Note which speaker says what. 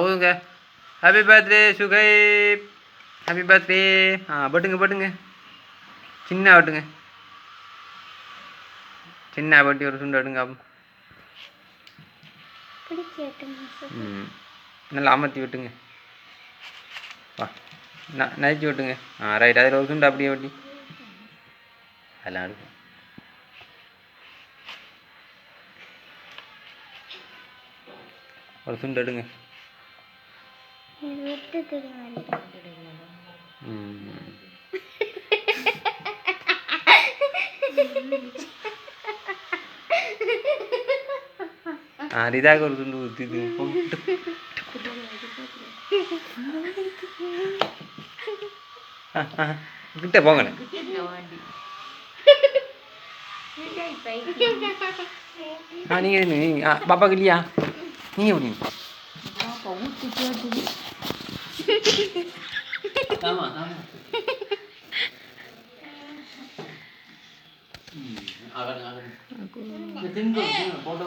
Speaker 1: ஊதுங்க. Happy birthday Suhaib. Happy birthday. பட்டுங்க பட்டுங்க. சின்ன வெட்டுங்க. சின்ன வெட்டி ஒரு சுண்டு வெட்டுங்க. நல்லா அமர்த்தி விட்டுங்க. வா நைச்சி விட்டுங்க. ரைட். அதில் ஒரு சுண்டு அப்படியே வெட்டி அதெல்லாம் இருக்கும். ஒரு சுண்டு எடுங்க. இதாக ஒரு துண்டு ஊற்றி கிட்ட போங்க. நீங்க பாப்பாக்கு இல்லையா? நீங்க எப்படி? ஆமா ஆமா. போட்டோ